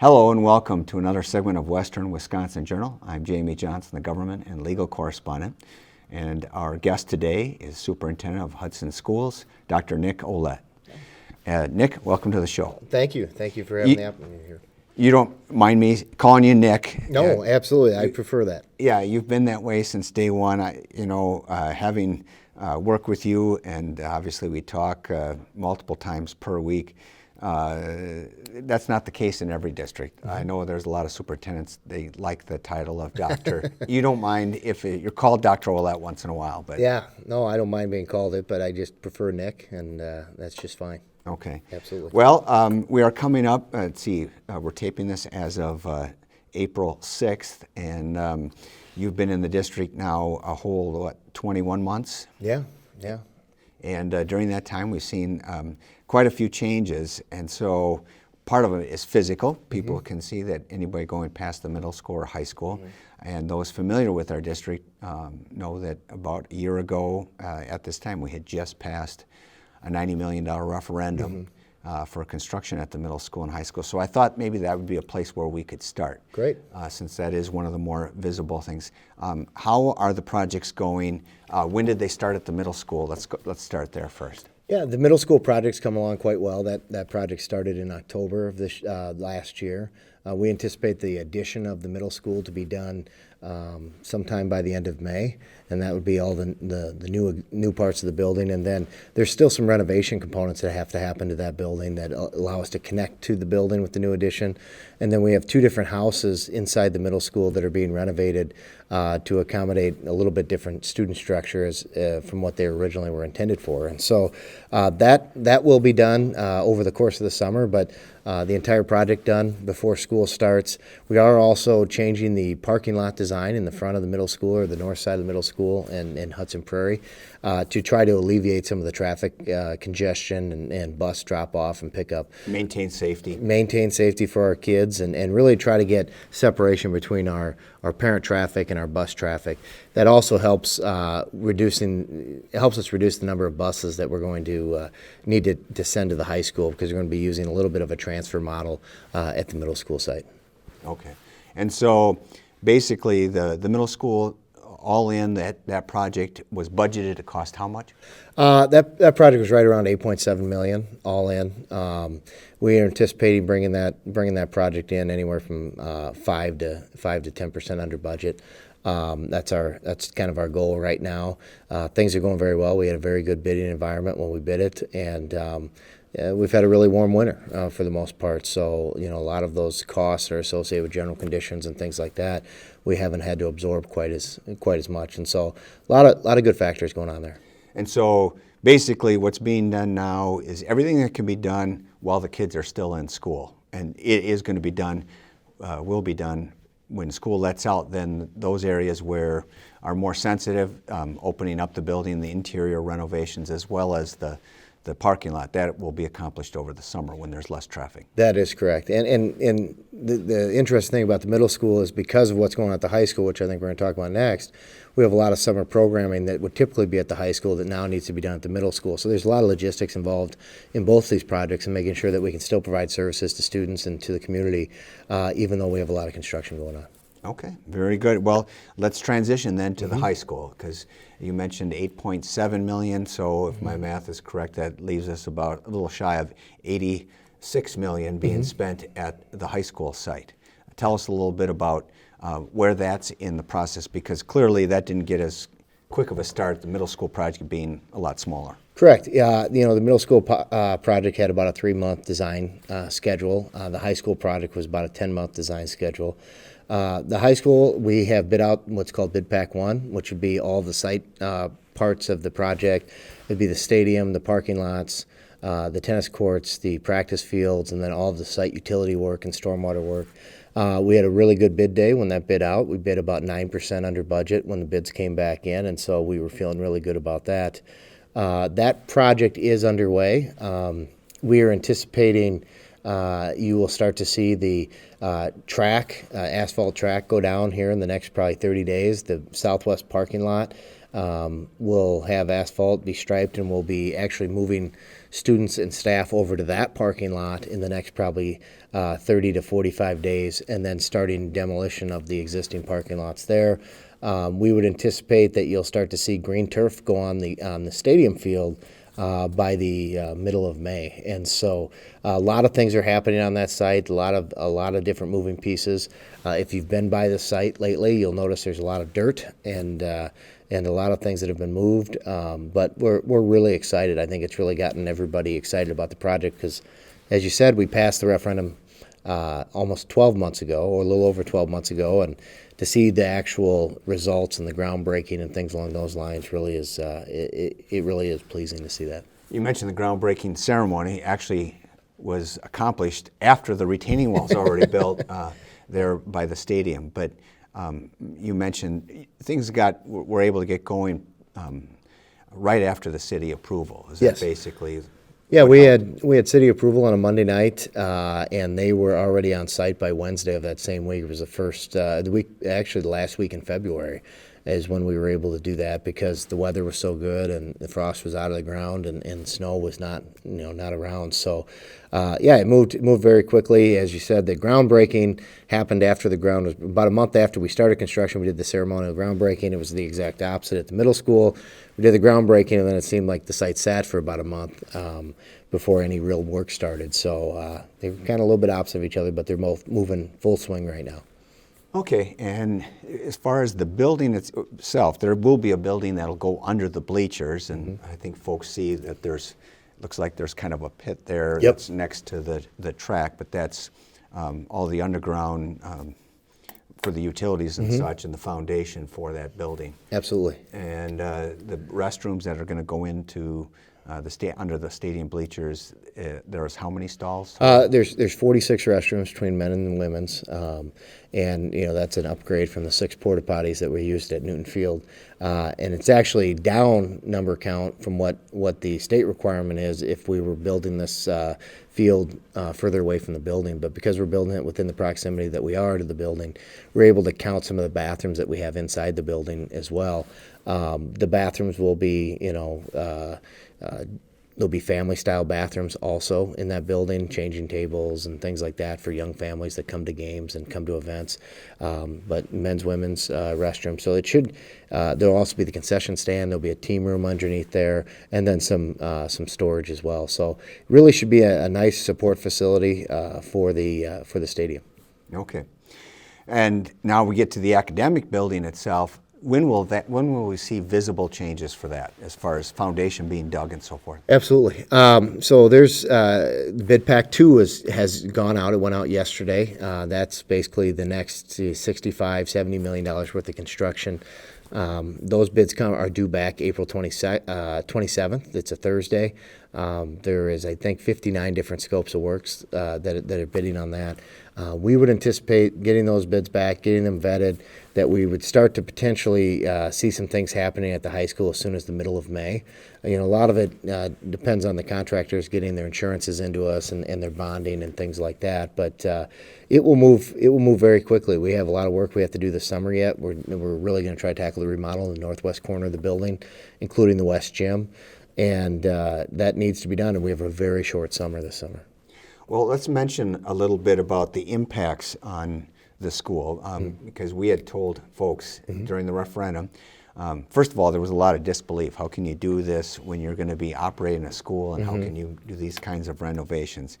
Hello and welcome to another segment of Western Wisconsin Journal. I'm Jamie Johnson, the government and legal correspondent. And our guest today is Superintendent of Hudson Schools, Dr. Nick Ouellette. Nick, welcome to the show. Thank you. Thank you for having the opportunity here. You don't mind me calling you Nick? No, absolutely. I prefer that. Yeah, you've been that way since day one. Having worked with you, and obviously we talk multiple times per week. That's not the case in every district. Mm-hmm. I know there's a lot of superintendents, they like the title of doctor. You don't mind if you're called Dr. Ouellette once in a while, but... Yeah, no, I don't mind being called it, but I just prefer Nick, and that's just fine. Okay. Absolutely. Well, we are coming up, we're taping this as of April 6th, and you've been in the district now a whole, 21 months? Yeah. And during that time, we've seen quite a few changes, and so part of it is physical. People mm-hmm. can see that anybody going past the middle school or high school, mm-hmm. and those familiar with our district know that about a year ago at this time, we had just passed a $90 million referendum mm-hmm. For construction at the middle school and high school. So I thought maybe that would be a place where we could start. Great. Since that is one of the more visible things. How are the projects going? When did they start at the middle school? Let's start there first. Yeah, the middle school project's come along quite well. That project started in October of this last year. We anticipate the addition of the middle school to be done sometime by the end of May, and that would be all the new parts of the building. And then there's still some renovation components that have to happen to that building that allow us to connect to the building with the new addition. And then we have two different houses inside the middle school that are being renovated to accommodate a little bit different student structures from what they originally were intended for. And so that will be done over the course of the summer, but the entire project done before school starts. We are also changing the parking lot design in the front of the middle school, or the north side of the middle school in Hudson Prairie, to try to alleviate some of the traffic congestion and bus drop-off and pickup. Maintain safety. Maintain safety for our kids, and really try to get separation between our parent traffic and our bus traffic. That also helps reduce the number of buses that we're going to need to send to the high school, because we're going to be using a little bit of a transfer model at the middle school site. Okay. And so basically the middle school, all in, that project was budgeted to cost how much? That project was right around $8.7 million all in. We are anticipating bringing that project in anywhere from 5 to 10% under budget. That's kind of our goal right now. Things are going very well. We had a very good bidding environment when we bid it, and we've had a really warm winter for the most part. So a lot of those costs are associated with general conditions and things like that. We haven't had to absorb quite as much, and so a lot of good factors going on there. And so basically, what's being done now is everything that can be done while the kids are still in school, and it is going to be done, will be done when school lets out. Then those areas where are more sensitive, opening up the building, the interior renovations, as well as the parking lot, that will be accomplished over the summer when there's less traffic. That is correct. And the interesting thing about the middle school is, because of what's going on at the high school, which I think we're going to talk about next, we have a lot of summer programming that would typically be at the high school that now needs to be done at the middle school. So there's a lot of logistics involved in both these projects, and making sure that we can still provide services to students and to the community, even though we have a lot of construction going on. Okay, very good. Well, let's transition then to the high school, because you mentioned $8.7 million, so if my math is correct, that leaves us about a little shy of $86 million being spent at the high school site. Tell us a little bit about where that's in the process, because clearly that didn't get as quick of a start, the middle school project being a lot smaller. Correct. Yeah, the middle school project had about a 3-month design schedule. The high school project was about a 10-month design schedule. The high school, we have bid out what's called Bid Pack 1, which would be all the site parts of the project. It would be the stadium, the parking lots, the tennis courts, the practice fields, and then all of the site utility work and stormwater work. We had a really good bid day when that bid out. We bid about 9% under budget when the bids came back in, and so we were feeling really good about that. That project is underway. We are anticipating you will start to see the asphalt track go down here in the next probably 30 days. The southwest parking lot will have asphalt, be striped, and we'll be actually moving students and staff over to that parking lot in the next probably 30 to 45 days, and then starting demolition of the existing parking lots there. We would anticipate that you'll start to see green turf go on the stadium field by the middle of May, and so a lot of things are happening on that site. A lot of different moving pieces. If you've been by the site lately, you'll notice there's a lot of dirt and a lot of things that have been moved. But we're really excited. I think it's really gotten everybody excited about the project because, as you said, we passed the referendum almost 12 months ago, or a little over 12 months ago, and to see the actual results and the groundbreaking and things along those lines really is it really is pleasing to see that. You mentioned the groundbreaking ceremony actually was accomplished after the retaining wall's already built there by the stadium. But you mentioned things were able to get going right after the city approval. Is Yes. that basically? Yeah, we had city approval on a Monday night, and they were already on site by Wednesday of that same week. It was the last week in February is when we were able to do that because the weather was so good and the frost was out of the ground and snow was not around. So, it moved very quickly. As you said, the groundbreaking happened after the ground was about a month after we started construction. We did the ceremonial groundbreaking. It was the exact opposite at the middle school. We did the groundbreaking, and then it seemed like the site sat for about a month before any real work started. So they were kind of a little bit opposite of each other, but they're both moving full swing right now. Okay, and as far as the building itself, there will be a building that'll go under the bleachers, and I think folks see that looks like there's kind of a pit there that's next to the track, but that's all the underground for the utilities and such, and the foundation for that building. Absolutely. And the restrooms that are going to go into under the stadium bleachers, there's how many stalls? There's 46 restrooms between men and women's, and that's an upgrade from the 6 porta potties that we used at Newton Field, and it's actually down number count from what the state requirement is if we were building this field further away from the building. But because we're building it within the proximity that we are to the building, we're able to count some of the bathrooms that we have inside the building as well. The bathrooms will be, there'll be family-style bathrooms also in that building, changing tables and things like that for young families that come to games and come to events. But men's, women's restroom. So it should. There'll also be the concession stand. There'll be a team room underneath there, and then some storage as well. So it really should be a nice support facility for the stadium. Okay, and now we get to the academic building itself. When will we see visible changes for that, as far as foundation being dug and so forth? Absolutely. So there's bid pack 2 has gone out. It went out yesterday. That's basically the next $65-70 million worth of construction. Those bids are due back April 27th. It's a Thursday. There is, I think, 59 different scopes of works that are bidding on that. We would anticipate getting those bids back, getting them vetted, that we would start to potentially see some things happening at the high school as soon as the middle of May. A lot of it depends on the contractors getting their insurances into us and their bonding and things like that. But it will move very quickly. We have a lot of work we have to do this summer yet. We're really going to try to tackle the remodel in the northwest corner of the building, including the west gym. And that needs to be done, and we have a very short summer this summer. Well, let's mention a little bit about the impacts on the school, because we had told folks during the referendum, first of all, there was a lot of disbelief. How can you do this when you're going to be operating a school, and how can you do these kinds of renovations?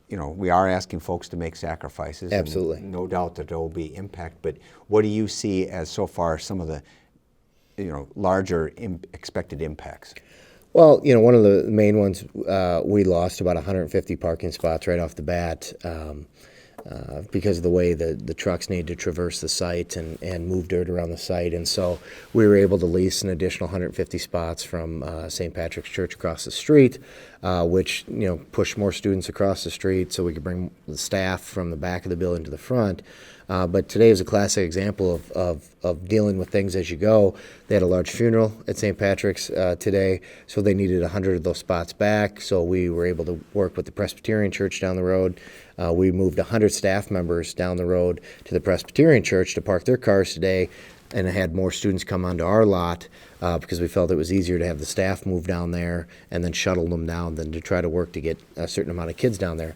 We are asking folks to make sacrifices. Absolutely. And no doubt that there will be impact, but what do you see as so far some of the larger expected impacts? Well, one of the main ones, we lost about 150 parking spots right off the bat because of the way the trucks need to traverse the site and move dirt around the site. And so we were able to lease an additional 150 spots from St. Patrick's Church across the street, which pushed more students across the street so we could bring the staff from the back of the building to the front. But today is a classic example of dealing with things as you go. They had a large funeral at St. Patrick's today, so they needed 100 of those spots back. So we were able to work with the Presbyterian Church down the road. We moved 100 staff members down the road to the Presbyterian Church to park their cars today. and had more students come onto our lot because we felt it was easier to have the staff move down there and then shuttle them down than to try to work to get a certain amount of kids down there.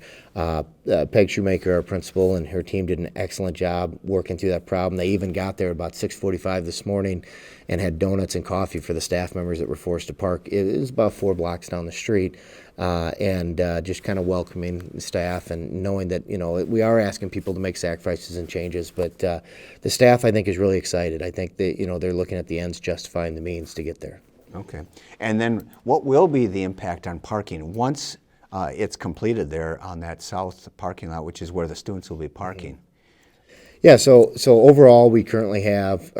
Peg Shoemaker, our principal, and her team did an excellent job working through that problem. They even got there about 6:45 this morning and had donuts and coffee for the staff members that were forced to park. It was about 4 blocks down the street, and just kind of welcoming the staff and knowing that, we are asking people to make sacrifices and changes, but the staff, I think, is really excited. I think that, they're looking at the ends justifying the means to get there. Okay. And then what will be the impact on parking once it's completed there on that south parking lot, which is where the students will be parking? Yeah, so overall, we currently have,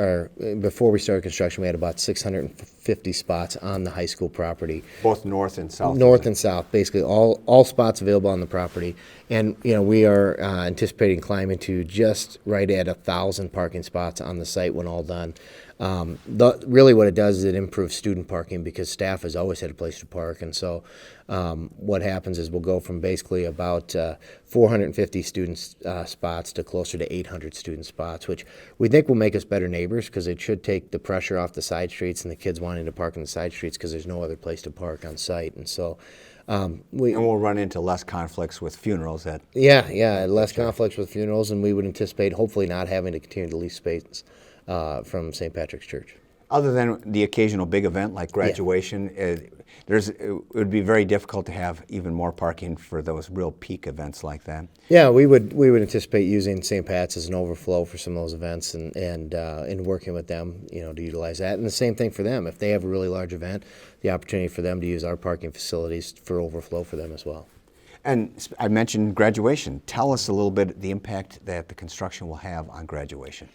before we started construction, we had about 650 spots on the high school property. Both north and south? North and south, basically all spots available on the property. And, we are anticipating climbing to just right at 1,000 parking spots on the site when all done. Really what it does is it improves student parking because staff has always had a place to park. And so what happens is we'll go from basically about 450 student spots to closer to 800 student spots, which we think will make us better neighbors because it should take the pressure off the side streets and the kids wanting to park in the side streets because there's no other place to park on site. And so and we'll run into less conflicts with funerals. Less conflicts with funerals, and we would anticipate hopefully not having to continue to lease space from St. Patrick's Church. Other than the occasional big event like graduation, it would be very difficult to have even more parking for those real peak events like that. Yeah, we would anticipate using St. Pat's as an overflow for some of those events and working with them, to utilize that. And the same thing for them. If they have a really large event, the opportunity for them to use our parking facilities for overflow for them as well. And I mentioned graduation. Tell us a little bit the impact that the construction will have on graduation.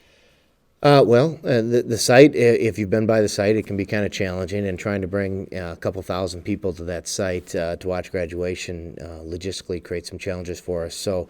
The site, if you've been by the site, it can be kind of challenging, and trying to bring a couple thousand people to that site to watch graduation logistically creates some challenges for us. So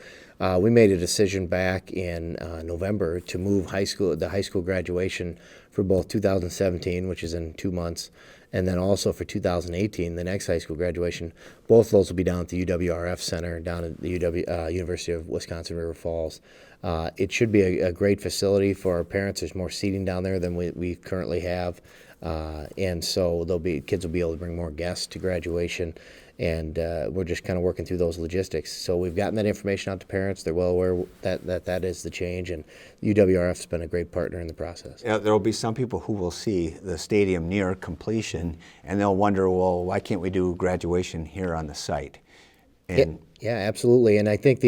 we made a decision back in November to move the high school graduation for both 2017, which is in 2 months, and then also for 2018, the next high school graduation. Both of those will be down at the UWRF Center down at the University of Wisconsin River Falls. It should be a great facility for our parents. There's more seating down there than we currently have, and so kids will be able to bring more guests to graduation. And we're just kind of working through those logistics. So we've gotten that information out to parents. They're well aware that is the change, and UWRF's been a great partner in the process. Yeah, there will be some people who will see the stadium near completion, and they'll wonder, well, why can't we do graduation here on the site? And yeah, absolutely. And I think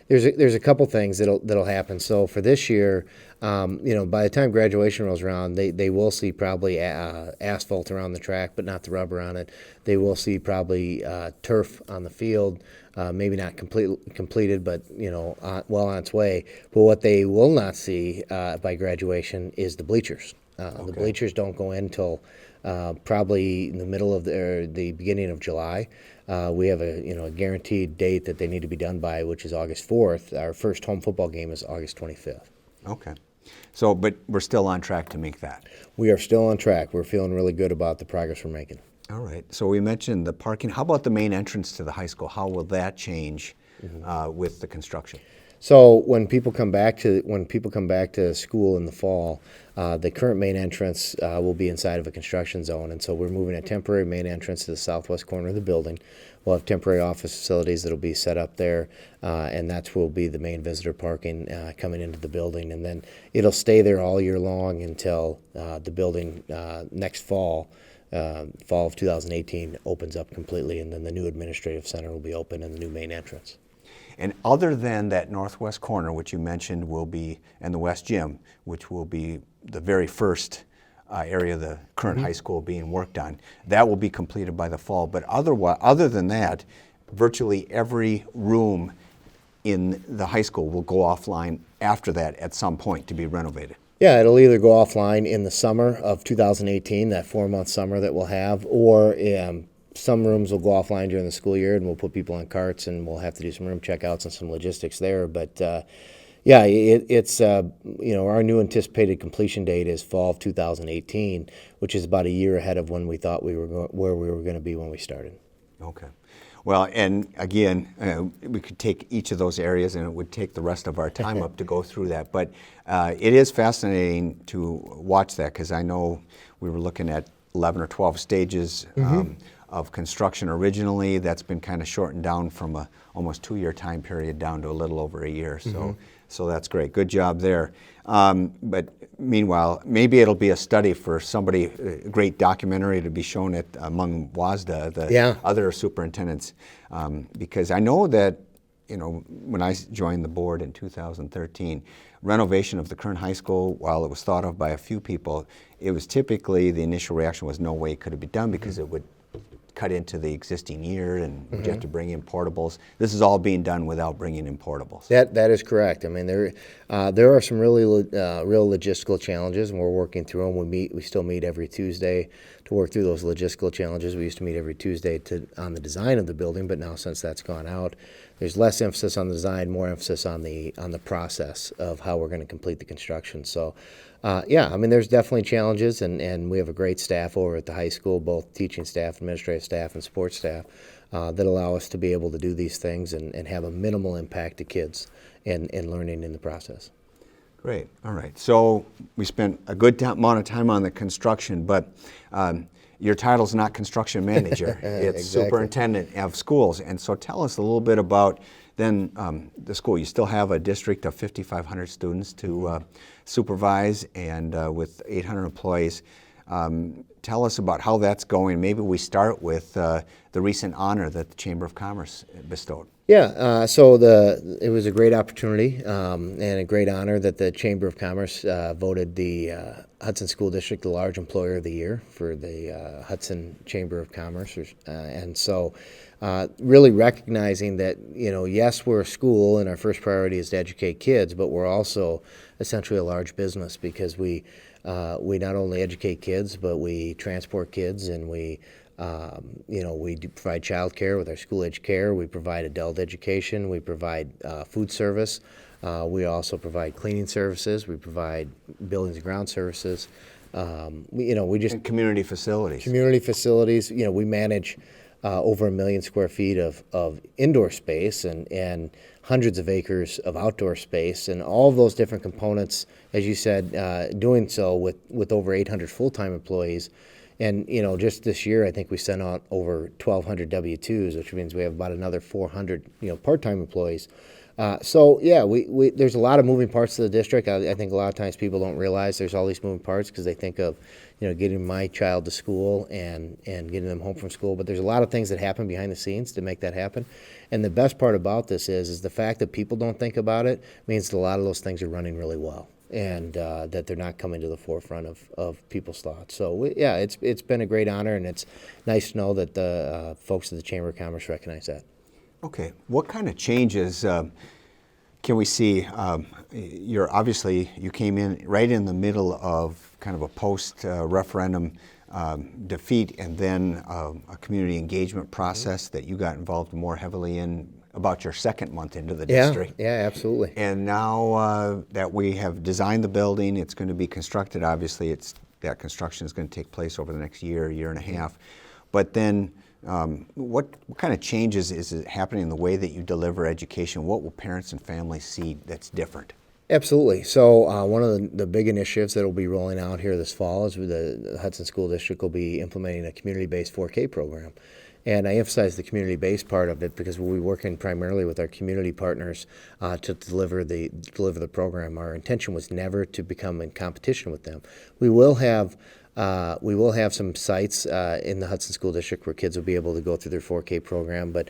there's a couple things that'll happen. So for this year, by the time graduation rolls around, they will see probably asphalt around the track, but not the rubber on it. They will see probably turf on the field, maybe not completed, but well on its way. But what they will not see by graduation is the bleachers. The bleachers don't go in until probably in the middle of the beginning of July. We have a guaranteed date that they need to be done by, which is August 4th. Our first home football game is August 25th. Okay. So, but we're still on track to make that. We are still on track. We're feeling really good about the progress we're making. All right. So we mentioned the parking. How about the main entrance to the high school? How will that change with the construction? So when people come back to school in the fall, the current main entrance will be inside of a construction zone, and so we're moving a temporary main entrance to the southwest corner of the building. We'll have temporary office facilities that'll be set up there, and that will be the main visitor parking coming into the building, and then it'll stay there all year long until the building next fall of 2018 opens up completely, and then the new administrative center will be open and the new main entrance. And other than that northwest corner, which you mentioned will be, and the west gym, which will be the very first area of the current high school being worked on, that will be completed by the fall. But other than that, virtually every room in the high school will go offline after that at some point to be renovated. Yeah, it'll either go offline in the summer of 2018, that 4-month summer that we'll have, or some rooms will go offline during the school year, and we'll put people on carts, and we'll have to do some room checkouts and some logistics there. But it's our new anticipated completion date is fall of 2018, which is about a year ahead of when we thought where we were going to be when we started. Okay. Well, and again, we could take each of those areas and it would take the rest of our time up to go through that. But it is fascinating to watch that, because I know we were looking at 11 or 12 stages of construction originally. That's been kind of shortened down from a almost 2-year time period down to a little over a year. So that's great. Good job there. But meanwhile, maybe it'll be a study for somebody, a great documentary to be shown at among WASDA, the other superintendents, because I know that, when I joined the board in 2013, renovation of the current high school, while it was thought of by a few people, it was typically, the initial reaction was no way could it be done, because it would cut into the existing year and you have to bring in portables. This is all being done without bringing in portables. That is correct. I mean, there are some really real logistical challenges, and we're working through them. We still meet every Tuesday to work through those logistical challenges. We used to meet every Tuesday on the design of the building, but now since that's gone out, there's less emphasis on the design, more emphasis on the process of how we're going to complete the construction. So, I mean, there's definitely challenges, and we have a great staff over at the high school, both teaching staff, administrative staff, and support staff, that allow us to be able to do these things and have a minimal impact to kids and learning in the process. Great. All right. So we spent a good amount of time on the construction, but your title's not construction manager. It's Exactly. superintendent of schools. And so tell us a little bit about then the school. You still have a district of 5,500 students to supervise, and with 800 employees. Tell us about how that's going. Maybe we start with the recent honor that the Chamber of Commerce bestowed. Yeah, so it was a great opportunity and a great honor that the Chamber of Commerce voted the Hudson School District the Large Employer of the Year for the Hudson Chamber of Commerce. And so really recognizing that, yes, we're a school and our first priority is to educate kids, but we're also essentially a large business, because we not only educate kids, but we transport kids, and we provide child care with our school age care. We provide adult education. We provide food service. We also provide cleaning services. We provide buildings and ground services. And community facilities. Community facilities. We manage over 1 million square feet of indoor space and hundreds of acres of outdoor space, and all of those different components, as you said, doing so with over 800 full-time employees. And, just this year, I think we sent out over 1,200 W-2s, which means we have about another 400, part-time employees. There's a lot of moving parts to the district. I think a lot of times people don't realize there's all these moving parts, because they think of, getting my child to school and getting them home from school. But there's a lot of things that happen behind the scenes to make that happen. And the best part about this is the fact that people don't think about it means that a lot of those things are running really well, and that they're not coming to the forefront of people's thoughts. So, it's been a great honor, and it's nice to know that the folks at the Chamber of Commerce recognize that. Okay. What kind of changes can we see? You came in right in the middle of kind of a post-referendum defeat, and then a community engagement process that you got involved more heavily in about your second month into the district. Yeah, absolutely. And now that we have designed the building, it's going to be constructed. Obviously, that construction is going to take place over the next year and a half. But then, what kind of changes is happening in the way that you deliver education? What will parents and families see that's different? Absolutely. So one of the big initiatives that will be rolling out here this fall is the Hudson School District will be implementing a community-based 4K program. And I emphasize the community-based part of it because we'll be working primarily with our community partners to deliver the program. Our intention was never to become in competition with them. We will have some sites in the Hudson School District where kids will be able to go through their 4K program, but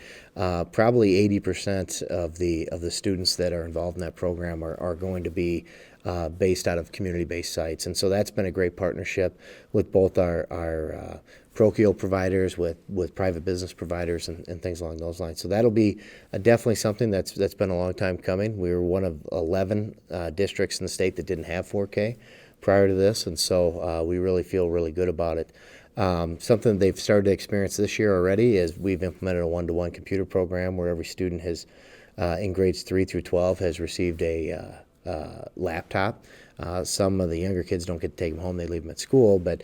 probably 80% of the students that are involved in that program are going to be based out of community-based sites. And so that's been a great partnership with both our parochial providers, with private business providers and things along those lines. So that'll be definitely something that's been a long time coming. We were one of 11 districts in the state that didn't have 4K prior to this, and so we really feel really good about it. Something they've started to experience this year already is we've implemented a one-to-one computer program where every student has, in grades 3 through 12, has received a laptop. Some of the younger kids don't get to take them home; they leave them at school, but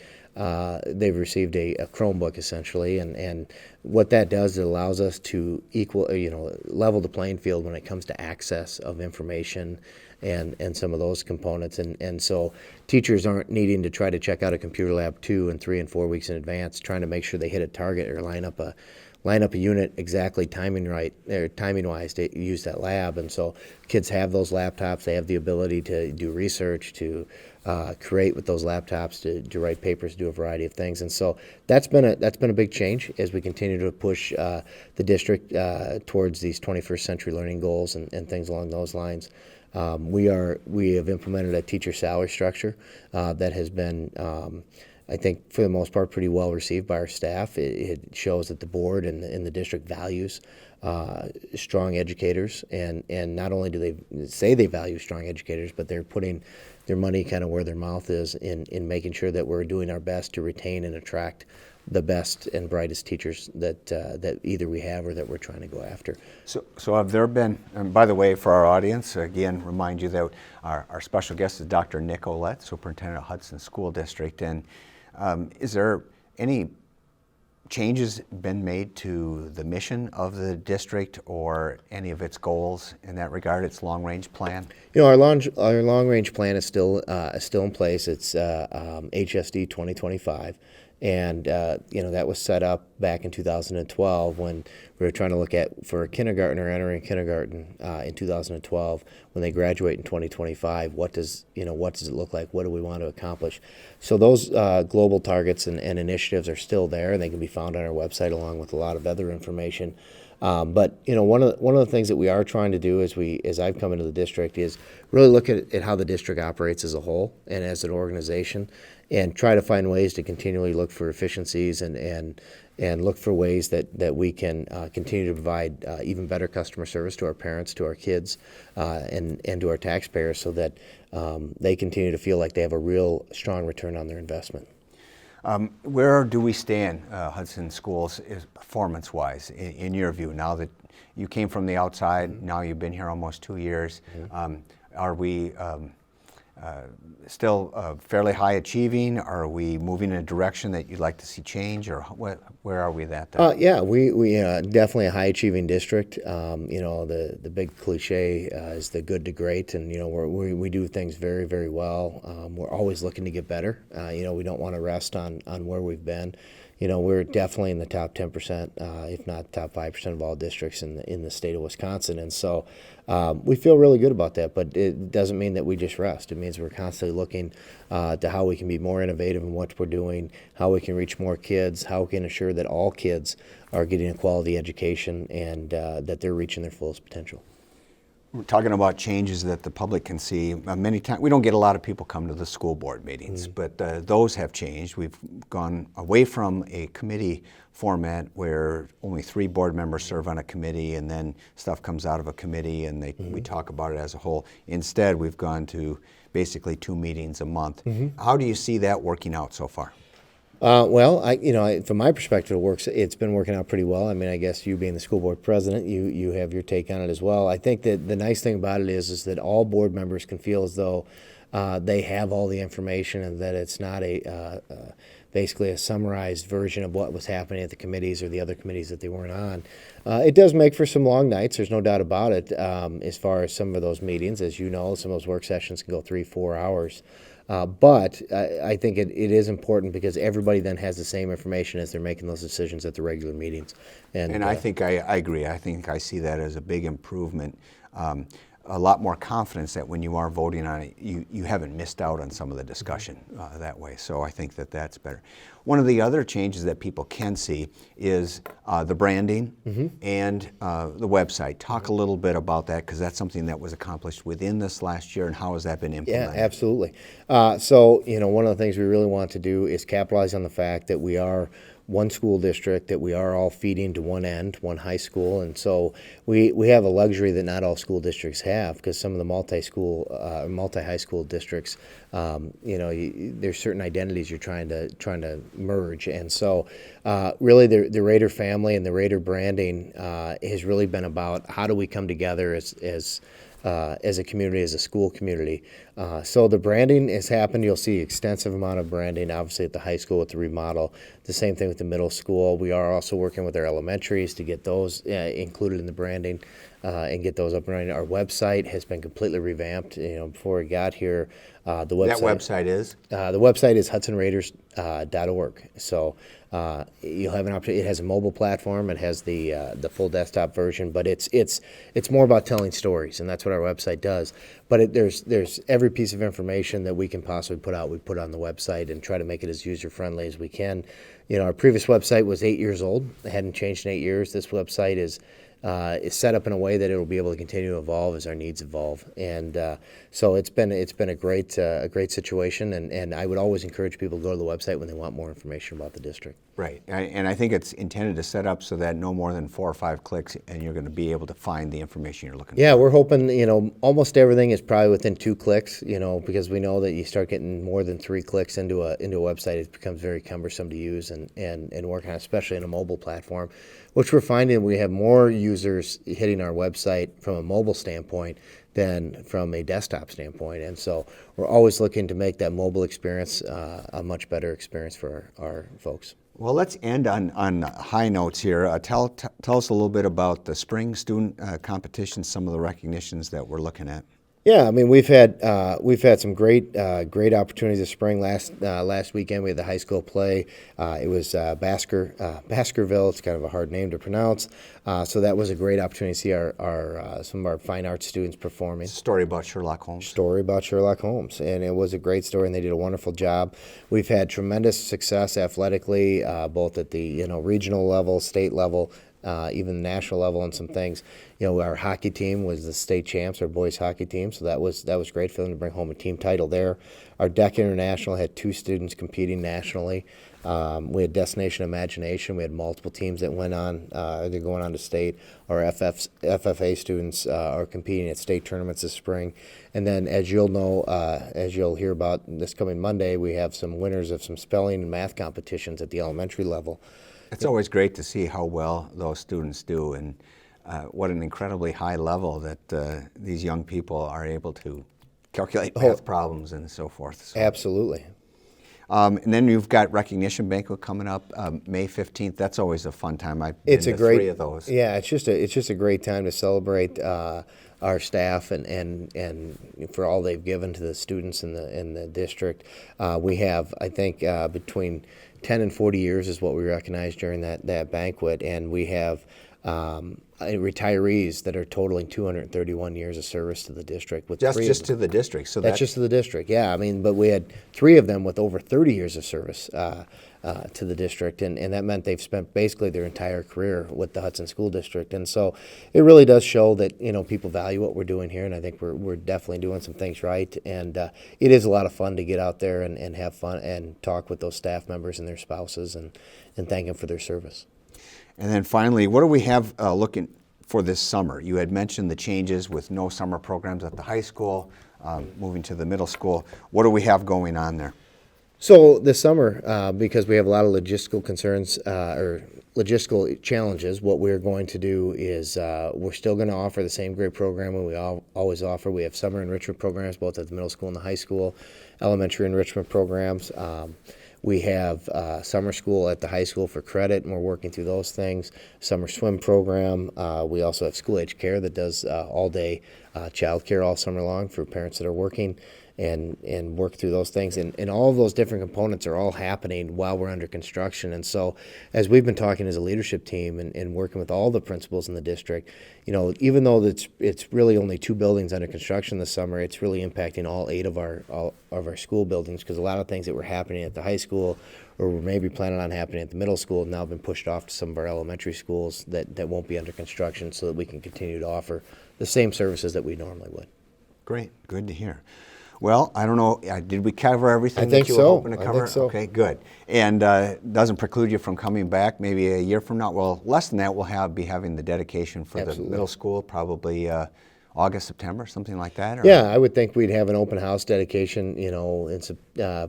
they've received a Chromebook essentially, and what that does, it allows us to level the playing field when it comes to access of information and some of those components, and so teachers aren't needing to try to check out a computer lab 2 and 3 and 4 weeks in advance, trying to make sure they hit a target or line up a unit exactly timing wise to use that lab. And so kids have those laptops, they have the ability to do research, to create with those laptops, to write papers, do a variety of things. And so that's been a big change as we continue to push the district towards these 21st century learning goals and things along those lines. We have implemented a teacher salary structure that has been, I think, for the most part, pretty well received by our staff. It shows that the board and the district values strong educators, and not only do they say they value strong educators, but they're putting their money kind of where their mouth is in making sure that we're doing our best to retain and attract the best and brightest teachers that either we have or that we're trying to go after. So have there been, and by the way, for our audience, again, remind you that our special guest is Dr. Nick Ouellette, Superintendent of Hudson School District. And is there any changes been made to the mission of the district or any of its goals in that regard, its long-range plan? Our long-range plan is still in place. It's HSD 2025. And that was set up back in 2012 when we were trying to look at, for a kindergartner entering kindergarten in 2012, when they graduate in 2025, what does it look like? What do we want to accomplish? So those global targets and initiatives are still there, and they can be found on our website along with a lot of other information. But one of the things that we are trying to do as I've come into the district is really look at how the district operates as a whole and as an organization, and try to find ways to continually look for efficiencies and look for ways that we can continue to provide even better customer service to our parents, to our kids, and to our taxpayers, so that they continue to feel like they have a real strong return on their investment. Where do we stand, Hudson Schools, performance-wise, in your view? Now that you came from the outside, now you've been here almost 2 years, are we still fairly high achieving? Are we moving in a direction that you'd like to see change, or where are we at that? Yeah, we definitely a high achieving district. The big cliche is the good to great, and we do things very, very well. We're always looking to get better. We don't want to rest on where we've been. We're definitely in the top 10%, if not top 5% of all districts in the state of Wisconsin. And so we feel really good about that, but it doesn't mean that we just rest. It means we're constantly looking to how we can be more innovative in what we're doing, how we can reach more kids, how we can ensure that all kids are getting a quality education and that they're reaching their fullest potential. We're talking about changes that the public can see. Many times, we don't get a lot of people come to the school board meetings, but those have changed. We've gone away from a committee format where only 3 board members serve on a committee, and then stuff comes out of a committee and we talk about it as a whole. Instead, we've gone to basically 2 meetings a month. How do you see that working out so far? From my perspective, it's been working out pretty well. I mean, I guess you being the school board president, you have your take on it as well. I think that the nice thing about it is that all board members can feel as though they have all the information, and that it's not basically a summarized version of what was happening at the committees or the other committees that they weren't on. It does make for some long nights, there's no doubt about it, as far as some of those meetings. As you know, some of those work sessions can go 3-4 hours. But I think it is important because everybody then has the same information as they're making those decisions at the regular meetings. And I think I agree. I think I see that as a big improvement. A lot more confidence that when you are voting on it, you haven't missed out on some of the discussion that way. So I think that that's better. One of the other changes that people can see is the branding and the website. Talk a little bit about that, because that's something that was accomplished within this last year, and how has that been implemented? Yeah, absolutely. So one of the things we really want to do is capitalize on the fact that we are one school district, that we are all feeding to one end, one high school, and so we have a luxury that not all school districts have, because some of the multi-high school districts, there's certain identities you're trying to merge, and so really the Raider family and the Raider branding has really been about how do we come together as as a community, as a school community. So the branding has happened. You'll see extensive amount of branding, obviously at the high school with the remodel. The same thing with the middle school. We are also working with our elementaries to get those included in the branding and get those up and running. Our website has been completely revamped. Before we got here, the website. That website is? The website is hudsonraiders.org. So you'll have an opportunity. It has a mobile platform. It has the full desktop version, but it's more about telling stories, and that's what our website does. But there's every piece of information that we can possibly put out, we put on the website and try to make it as user friendly as we can. Our previous website was 8 years old. It hadn't changed in 8 years. This website is set up in a way that it will be able to continue to evolve as our needs evolve, and so it's been a great situation, and I would always encourage people to go to the website when they want more information about the district. Right, and I think it's intended to set up so that no more than 4 or 5 clicks, and you're going to be able to find the information you're looking for. Yeah, we're hoping, almost everything is probably within 2 clicks, because we know that you start getting more than 3 clicks into a website, it becomes very cumbersome to use and work on, especially in a mobile platform, which we're finding we have more users hitting our website from a mobile standpoint than from a desktop standpoint. And so we're always looking to make that mobile experience a much better experience for our folks. Well, let's end on high notes here. Tell us a little bit about the spring student competition, some of the recognitions that we're looking at. Yeah, I mean we've had some great opportunities this spring. Last weekend we had the high school play. It was Baskerville. It's kind of a hard name to pronounce. So that was a great opportunity to see our some of our fine arts students performing. Story about Sherlock Holmes. Story about Sherlock Holmes, and it was a great story, and they did a wonderful job. We've had tremendous success athletically, both at the regional level, state level. Even the national level and some things. Our hockey team was the state champs, our boys hockey team, so that was great for them to bring home a team title there. Our DEC International had 2 students competing nationally. We had Destination Imagination. We had multiple teams that went on. They're going on to state. Our FFA students are competing at state tournaments this spring. And then, as you'll know, as you'll hear about this coming Monday, we have some winners of some spelling and math competitions at the elementary level. It's always great to see how well those students do, and what an incredibly high level that these young people are able to calculate math problems and so forth. So. Absolutely. And then you've got recognition banquet coming up May 15th. That's always a fun time. I've been to 3 of those. Yeah, it's just a great time to celebrate our staff and for all they've given to the students in the district. We have, I think, between 10 and 40 years is what we recognize during that banquet, and we have retirees that are totaling 231 years of service to the district. With just to the district. So that's just to the district. Yeah, I mean, but we had 3 of them with over 30 years of service to the district, and that meant they've spent basically their entire career with the Hudson School District. And so it really does show that people value what we're doing here, and I think we're definitely doing some things right. And it is a lot of fun to get out there and have fun and talk with those staff members and their spouses and thank them for their service. And then finally, what do we have looking for this summer? You had mentioned the changes with no summer programs at the high school, moving to the middle school. What do we have going on there? So this summer, because we have a lot of logistical concerns or logistical challenges, what we're going to do is we're still going to offer the same great programming we always offer. We have summer enrichment programs both at the middle school and the high school, elementary enrichment programs. We have summer school at the high school for credit, and we're working through those things. Summer swim program. We also have school-age care that does all-day child care all summer long for parents that are working, and work through those things. And all of those different components are all happening while we're under construction. And so as we've been talking as a leadership team and working with all the principals in the district, even though it's really only 2 buildings under construction this summer, it's really impacting all 8 of our school buildings, because a lot of things that were happening at the high school or were maybe planning on happening at the middle school have now been pushed off to some of our elementary schools that won't be under construction, so that we can continue to offer the same services that we normally would. Great. Good to hear. Well, I don't know, did we cover everything that you were hoping to cover? I think so. Okay, good. And doesn't preclude you from coming back maybe a year from now? Well, less than that, we'll be having the dedication for Absolutely. the middle school, probably August, September, something like that? Or? Yeah, I would think we'd have an open house dedication, you know, in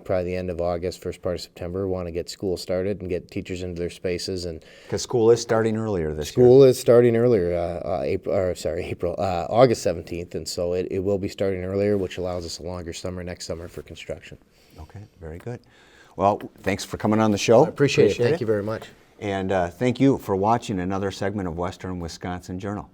probably the end of August, first part of September. Want to get school started and get teachers into their spaces, and Because school is starting earlier this year. school is starting earlier, August 17th, and so it will be starting earlier, which allows us a longer summer next summer for construction. Okay, very good. Well, thanks for coming on the show. I appreciate it. Thank you very much. And thank you for watching another segment of Western Wisconsin Journal.